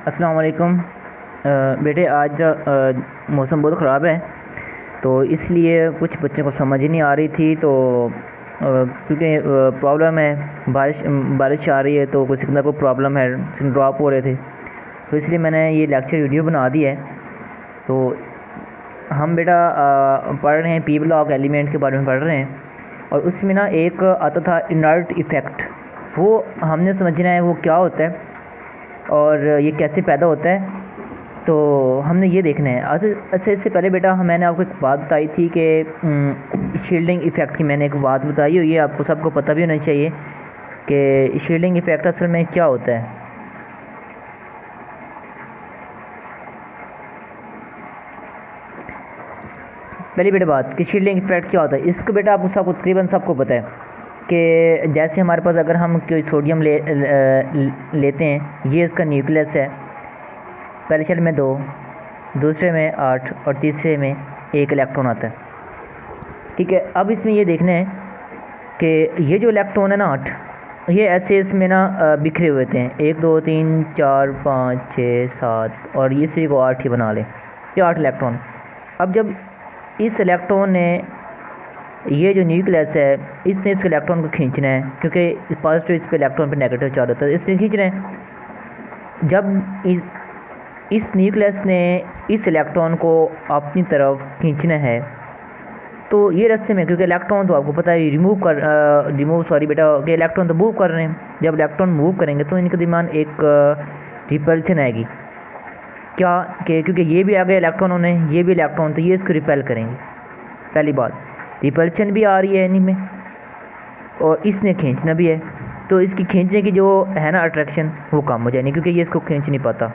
अस्सलाम वालेकुम। बेटे आज मौसम बहुत ख़राब है, तो इसलिए कुछ बच्चों को समझ ही नहीं आ रही थी। तो क्योंकि प्रॉब्लम है, बारिश बारिश आ रही है तो कुछ सिग्नल को प्रॉब्लम है, सिग्नल ड्रॉप हो रहे थे। तो इसलिए मैंने ये लेक्चर वीडियो बना दी है। तो हम बेटा पढ़ रहे हैं पी ब्लॉक एलिमेंट के बारे में पढ़ रहे हैं, और उसमें ना एक आता था इनर्ट इफ़ेक्ट। वो हमने समझना है वो क्या होता है और ये कैसे पैदा होता है, तो हमने ये देखना है। अच्छा, इससे पहले बेटा मैंने आपको एक बात बताई थी कि शील्डिंग इफ़ेक्ट की मैंने एक बात बताई हुई है, आपको सबको पता भी होना चाहिए कि शील्डिंग इफ़ेक्ट असल में क्या होता है। पहली बेटा बात कि शील्डिंग इफ़ेक्ट क्या होता है, इसको बेटा आपको सबको तकरीबन सबको पता है कि जैसे हमारे पास अगर हम कोई सोडियम लेते हैं, ये इसका न्यूक्लियस है। पहले शेल में 2, दूसरे में 8 और तीसरे में 1 इलेक्ट्रॉन आता है। ठीक है, अब इसमें ये देखना है कि ये जो इलेक्ट्रॉन है ना 8, ये ऐसे इसमें ना बिखरे हुए थे, 1 2 3 4 5 6 7, और इसी को 8 ही बना लें, ये 8 इलेक्ट्रॉन। अब जब इस इलेक्ट्रॉन ने, ये जो न्यूक्लियस है, इसने इस इलेक्ट्रॉन को खींचना है, क्योंकि पॉजिटिव इस पे इलेक्ट्रॉन पे नेगेटिव चार्ज होता है, इसने खींचना है। जब इस न्यूक्लियस ने इस इलेक्ट्रॉन को अपनी तरफ खींचना है, तो ये रास्ते में, क्योंकि इलेक्ट्रॉन तो आपको पता है सॉरी बेटा, कि इलेक्ट्रॉन तो मूव कर रहे हैं। जब इलेक्ट्रॉन मूव करेंगे तो इनके दरमियान एक रिपल्शन आएगी। क्या कि क्योंकि ये भी आगे इलेक्ट्रॉन होने, ये भी इलेक्ट्रॉन, तो ये इसको रिपेल करेंगे। पहली बात, रिपल्शन भी आ रही है इन्हीं में, और इसने खींचना भी है, तो इसकी खींचने की जो है ना अट्रैक्शन, वो कम हो जाएगी, क्योंकि ये इसको खींच नहीं पाता।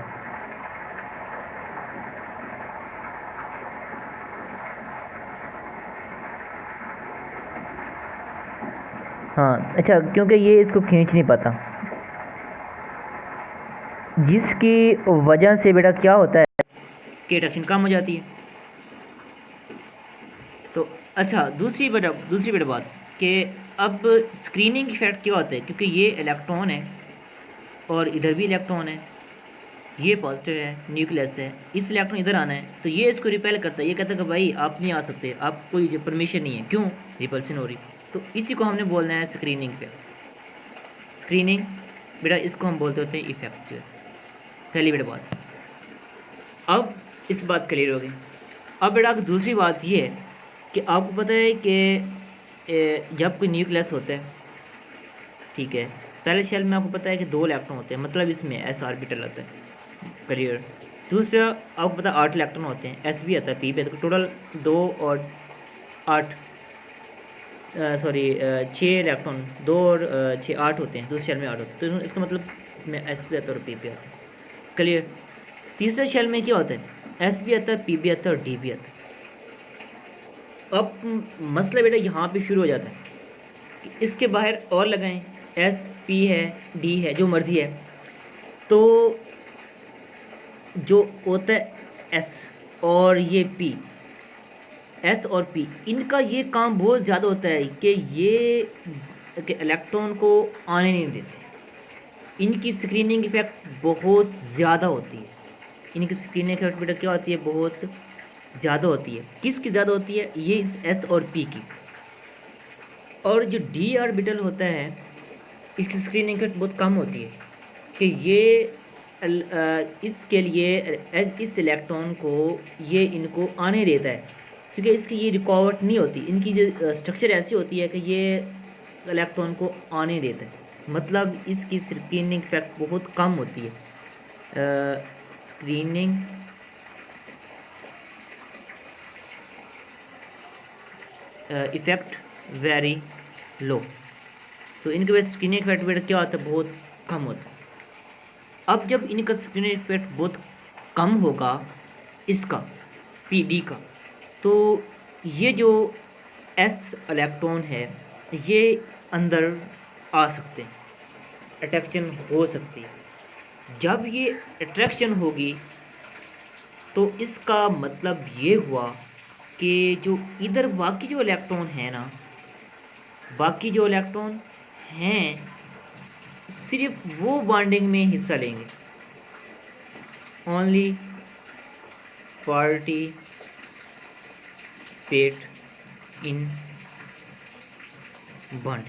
हाँ अच्छा, क्योंकि ये इसको खींच नहीं पाता, जिसकी वजह से बेटा क्या होता है कि अट्रैक्शन कम हो जाती है। तो अच्छा, दूसरी बेटा बात कि अब स्क्रीनिंग इफेक्ट क्या होता है, क्योंकि ये इलेक्ट्रॉन है और इधर भी इलेक्ट्रॉन है, ये पॉजिटिव है, न्यूक्लियस है, इस इलेक्ट्रॉन इधर आना है, तो ये इसको रिपेल करता है। ये कहता है कि भाई आप नहीं आ सकते, आप कोई परमिशन नहीं है, क्यों, रिपल्सन हो रही। तो इसी को हमने बोलना है स्क्रीनिंग इफेक्ट। स्क्रीनिंग बेटा इसको हम बोलते होते हैं इफेक्ट जो है। पहली बेटा बात, अब इस बात क्लियर हो गई। अब बेटा दूसरी बात ये है कि आपको पता है कि जब कोई न्यूक्लियस होता है, ठीक है, पहले शेल में आपको पता है कि 2 इलेक्ट्रॉन होते हैं, मतलब इसमें एस ऑर्बिटल आता है, क्लियर। दूसरा आपको पता है 8 इलेक्ट्रॉन होते हैं, एस भी आता है, पी भी आता है, टोटल 2 और 8 सॉरी 6 इलेक्ट्रॉन, 2 और 6 8 होते हैं, दूसरे शेल में 8 होते हैं, तो इसका मतलब इसमें एस भी आता है और पी भी आता है, क्लियर। तीसरे शेल में क्या होता है, एस भी आता है, पी भी आता है और डी भी आता है। अब मसला बेटा यहाँ पे शुरू हो जाता है कि इसके बाहर और लगाएं, एस पी है, डी है, जो मर्जी है, तो जो होता है एस और ये पी, एस और पी, इनका ये काम बहुत ज़्यादा होता है कि ये कि इलेक्ट्रॉन को आने नहीं देते। इनकी स्क्रीनिंग इफेक्ट बहुत ज़्यादा होती है। इनकी स्क्रीनिंग इफेक्ट बेटा क्या होती है, बहुत ज़्यादा होती है। किसकी ज़्यादा होती है, ये एस और पी की। और जो डी ऑर्बिटल होता है, इसकी स्क्रीनिंग इफेक्ट बहुत कम होती है, कि ये इसके लिए इस इलेक्ट्रॉन को ये इनको आने देता है, क्योंकि इसकी ये रिकॉर्ड नहीं होती। इनकी जो स्ट्रक्चर ऐसी होती है कि ये इलेक्ट्रॉन को आने देता है, मतलब इसकी स्क्रीनिंग इफेक्ट बहुत कम होती है। स्क्रीनिंग इफेक्ट वेरी लो, तो इनके वजह स्क्रीनिंग इफेक्ट बेटा क्या होता है, बहुत कम होता है। अब जब इनका स्क्रीनिंग इफेक्ट बहुत कम होगा, इसका पी डी का, तो ये जो एस इलेक्ट्रॉन है, ये अंदर आ सकते हैं, अट्रैक्शन हो सकती है। जब ये अट्रैक्शन होगी तो इसका मतलब ये हुआ कि जो इधर बाकी जो इलेक्ट्रॉन है ना, बाकी जो इलेक्ट्रॉन हैं सिर्फ वो बॉन्डिंग में हिस्सा लेंगे, ओनली पार्टिसिपेट इन बॉन्ड।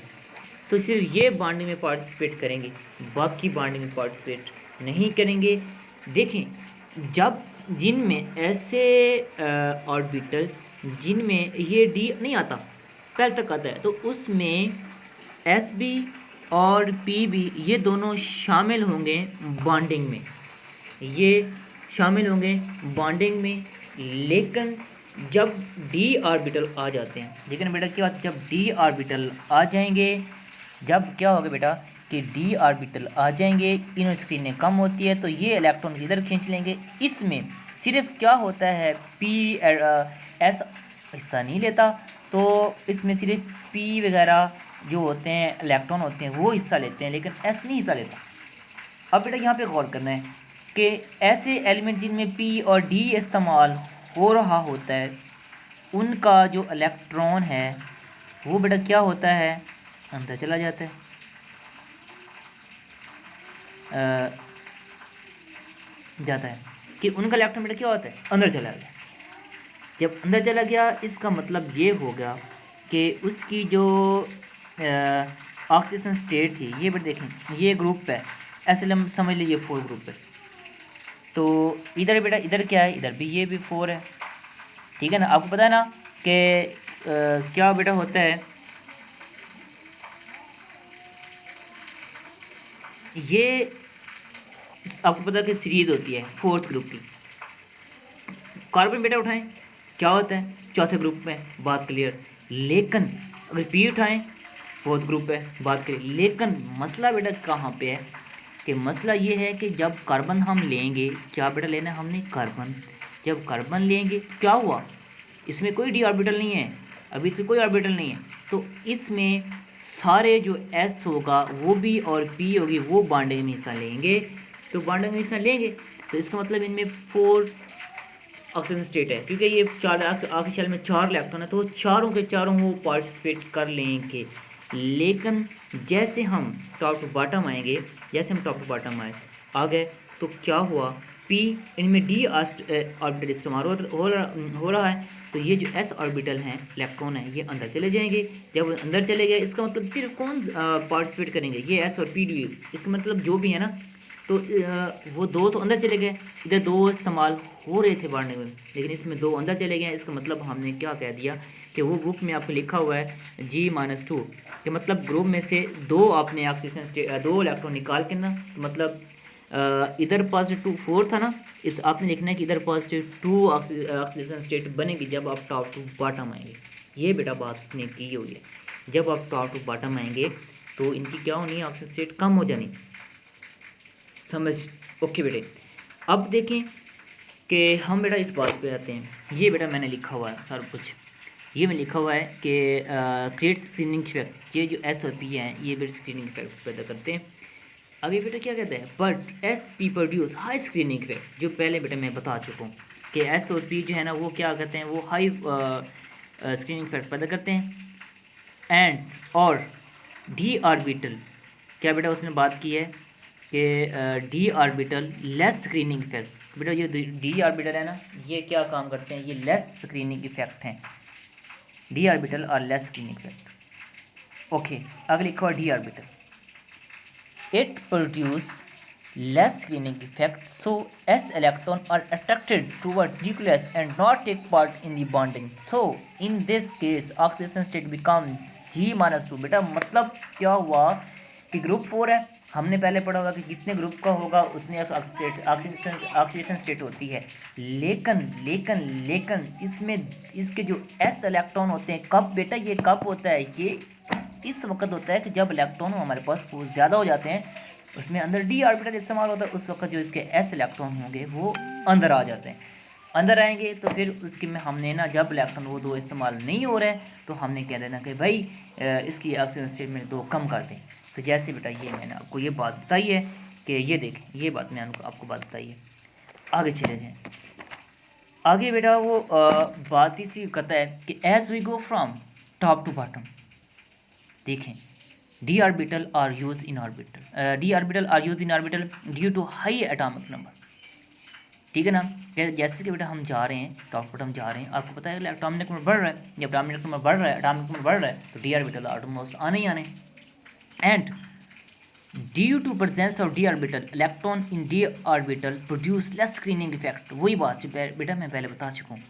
तो सिर्फ ये बॉन्डिंग में पार्टिसिपेट करेंगे, बाकी बॉन्डिंग में पार्टिसिपेट नहीं करेंगे। देखें, जब जिनमें ऐसे ऑर्बिटल जिनमें ये डी नहीं आता, पहले तक आता है, तो उसमें एस बी और पी बी ये दोनों शामिल होंगे बॉन्डिंग में, ये शामिल होंगे बॉन्डिंग में। लेकिन जब डी ऑर्बिटल आ जाते हैं, लेकिन बेटा क्या बात, जब डी ऑर्बिटल आ जाएंगे, जब क्या होगा बेटा कि डी ऑर्बिटल आ जाएंगे, इनर स्क्रीनें कम होती है, तो ये इलेक्ट्रॉन इधर खींच लेंगे। इसमें सिर्फ क्या होता है, पी एस हिस्सा नहीं लेता, तो इसमें सिर्फ पी वगैरह जो होते हैं इलेक्ट्रॉन होते हैं वो हिस्सा लेते हैं, लेकिन एस नहीं हिस्सा लेता। अब बेटा यहाँ पे गौर करना है कि ऐसे एलिमेंट जिनमें पी और डी इस्तेमाल हो रहा होता है, उनका जो इलेक्ट्रॉन है वो बेटा क्या होता है, अंदर चला जाता है। जाता है कि उनका इलेक्ट्रॉन बेटा क्या होता है, अंदर चला गया। जब अंदर चला गया, इसका मतलब ये होगा कि उसकी जो ऑक्सीजन स्टेट थी, ये बेटा देखें ये ग्रुप है, ऐसे हम समझ लीजिए 4 ग्रुप है। तो इधर बेटा इधर क्या है, इधर भी ये भी 4 है, ठीक है ना। आपको पता है ना कि क्या बेटा होता है, ये आपको पता है कि सीरीज होती है 4th ग्रुप की। कार्बन बेटा उठाएं, क्या होता है, चौथे ग्रुप में, बात क्लियर। लेकिन अगर पी उठाएं, 4th ग्रुप है, बात क्लियर। लेकिन मसला बेटा कहाँ पे है कि मसला ये है कि जब कार्बन हम लेंगे, क्या बेटा लेना है हमने, कार्बन। जब कार्बन लेंगे क्या हुआ, इसमें कोई डी ऑर्बिटल नहीं है, अभी इसमें कोई ऑर्बिटल नहीं है, तो इसमें सारे जो एस होगा वो भी और पी होगी वो बॉन्डिंग में हिस्सा लेंगे। तो बॉन्डिंग में हिस्सा लेंगे तो इसका मतलब इनमें 4 ऑक्सीजन स्टेट है, क्योंकि ये 4 आखिरी शेल में 4 इलेक्ट्रॉन है, तो चारों के चारों वो पार्टिसिपेट कर लेंगे। लेकिन जैसे हम टॉप टू बॉटम आएंगे, जैसे हम टॉप टू बॉटम आ गए, तो क्या हुआ, पी इनमें डी ऑर्बिटल इस्तेमाल हो रहा है, तो ये जो एस ऑर्बिटल हैं इलेक्ट्रॉन है ये अंदर चले जाएंगे। जब अंदर चले गए, इसका मतलब सिर्फ कौन पार्टिसिपेट करेंगे, ये एस और पी डी। इसका मतलब जो भी है ना, तो वो 2 तो अंदर चले गए, इधर 2 इस्तेमाल हो रहे थे बांटने में, लेकिन इसमें 2 अंदर चले गए। इसका मतलब हमने क्या कह दिया कि वो ग्रुप में आपको लिखा हुआ है G-2 कि मतलब ग्रुप में से 2 आपने ऑक्सीजन स्टेट 2 इलेक्ट्रॉन निकाल के ना, तो मतलब इधर पॉजिटिव 4 था ना, इस आपने लिखना है कि इधर पॉजिटिव 2 ऑक्सीजन स्टेट बनेगी जब आप टॉप टू बॉटम आएंगे। ये बेटा बात उसने की हुई है, जब आप टॉप टू बॉटम आएंगे तो इनकी क्या होनी है, ऑक्सीजन स्टेट कम हो जानी, समझ। ओके बेटे, अब देखें कि हम बेटा इस बात पे आते हैं। ये बेटा मैंने लिखा हुआ है सारा कुछ, ये में लिखा हुआ है कि क्रिएट स्क्रीनिंग इफेक्ट, ये जो एस और पी हैं ये बेटा स्क्रीनिंग इफेक्ट पैदा करते हैं। आगे बेटा क्या कहते हैं, but S P produce high screening effect, जो पहले बेटा मैं बता चुका हूँ कि एस और पी जो है ना वो क्या करते हैं, वो हाई स्क्रीनिंग इफेक्ट पैदा करते हैं। एंड और डी ऑर्बिटल, क्या बेटा उसने बात की है कि D orbital less screening effect. बेटा ये डी ऑर्बिटल है ना, ये क्या काम करते हैं, ये लेस स्क्रीनिंग इफेक्ट हैं, डी ऑर्बिटल और लेस स्क्रीनिंग इफेक्ट। ओके, अगले लिखा हुआ D orbital, it produce less screening effect, so s electron are attracted toward nucleus and not take part in the bonding, so in this case oxidation state become G-2। बेटा मतलब क्या हुआ कि group 4 है, हमने पहले पढ़ा होगा कि जितने ग्रुप का होगा उतनी ऑक्सीडेशन स्टेट होती है। लेकिन लेकिन लेकिन इसमें इसके जो s इलेक्ट्रॉन होते हैं, कब बेटा ये कब होता है, ये इस वक्त होता है कि जब इलेक्ट्रॉन हमारे पास बहुत ज़्यादा हो जाते हैं, उसमें अंदर डी ऑर्बिटल इस्तेमाल होता है, उस वक्त जो इसके एस इलेक्ट्रॉन होंगे वो अंदर आ जाते हैं। अंदर आएंगे तो फिर उसके में हमने ना, जब इलेक्ट्रॉन वो 2 इस्तेमाल नहीं हो रहे तो हमने कह देना कि भाई इसकी ऑक्सीजन स्टेट में 2 कम कर दें। तो जैसे बेटा ये मैंने आपको ये बात बताई है कि ये देखें, ये बात मैंने आपको बात बताई है। आगे चले जाएँ, आगे बेटा वो बात तीसरी कहता है कि as we go from top to bottom, देखें d orbital are used in orbital d orbital are used in orbital due to high atomic number। ठीक है ना। जैसे कि बेटा हम जा रहे हैं टॉप पर, हम जा रहे हैं, आपको पता है एटॉमिक नंबर बढ़ रहा है, जब एटॉमिक नंबर बढ़ रहा है, एटॉमिक नंबर बढ़ रहा है तो डी ऑर्बिटल ऑलमोस्ट आने ही आने। And due to presence of D orbital electron in D orbital produce less screening effect, वही बात जो बेटा मैं पहले बता चुका हूँ।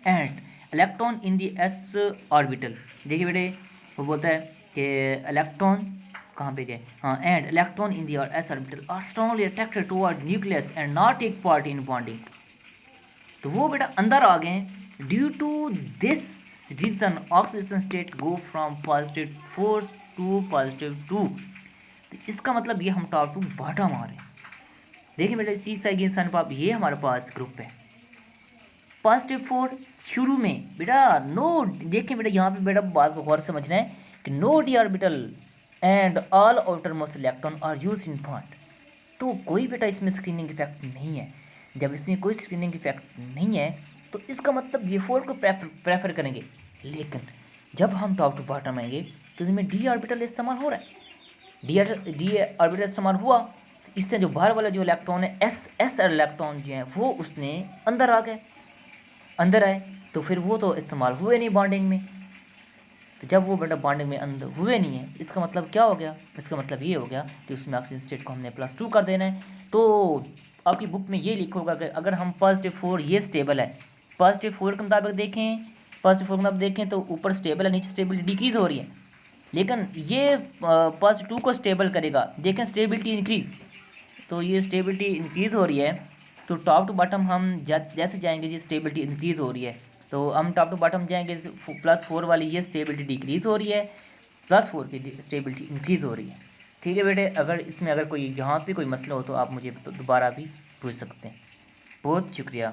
And electron in the S orbital, देखिए बेटे वो बोलता है कि इलेक्ट्रॉन कहाँ पे गए, हाँ, and electron in the S orbital are strongly attracted toward nucleus and not take part in bonding. तो वो बेटा अंदर आ गए। Due to this reason oxidation state go from positive 4 to positive 2। तो इसका मतलब ये हम टॉप टू बॉटम आ रहे हैं। देखिए बेटा सी साइकिल सन पाप, ये हमारे पास ग्रुप है पॉजिटिव 4 शुरू में बेटा नो। देखिए बेटा यहाँ पे बेटा बात को गौर से समझना है कि no D orbital and all outermost electron are use in bond. तो कोई बेटा इसमें स्क्रीनिंग इफेक्ट नहीं है। जब इसमें कोई स्क्रीनिंग इफेक्ट नहीं है तो इसका मतलब ये 4 को प्रेफर करेंगे। लेकिन जब हम टॉप टू बॉटम आएंगे तो इसमें डी ऑर्बिटल इस्तेमाल हो रहा है, डी ऑर्बिटल इस्तेमाल हुआ, तो इससे जो बाहर वाला जो इलेक्ट्रॉन है एस इलेक्ट्रॉन जो है वो उसने अंदर आ गए, अंदर आए, तो फिर वो तो इस्तेमाल हुए नहीं बॉन्डिंग में। तो जब वो बेटा बॉन्डिंग में अंदर हुए नहीं है, इसका मतलब क्या हो गया, इसका मतलब ये हो गया कि उसमें ऑक्सीजन स्टेट को हमने +2 कर देना है। तो आपकी बुक में ये लिखा होगा कि अगर हम पॉजिटिव 4 ये स्टेबल है, पॉजिटिव 4 के मुताबिक देखें, पॉजिटिव 4 के मुताबिक देखें तो ऊपर स्टेबल है, नीचे स्टेबिलिटी डिक्रीज़ हो रही है। लेकिन ये पॉजिटिव 2 को स्टेबल करेगा, देखें स्टेबिलिटी इंक्रीज़, तो ये स्टेबिलिटी इंक्रीज़ हो रही है। तो टॉप टू बॉटम हम जैसे जाएंगे जी स्टेबिलिटी इंक्रीज़ हो रही है, तो हम टॉप टू बॉटम जाएंगे +4 वाली ये स्टेबिलिटी डिक्रीज़ हो रही है, +4 की स्टेबिलिटी इंक्रीज़ हो रही है। ठीक है बेटे, अगर इसमें अगर कोई यहाँ पे कोई मसला हो तो आप मुझे दोबारा भी पूछ सकते हैं। बहुत शुक्रिया।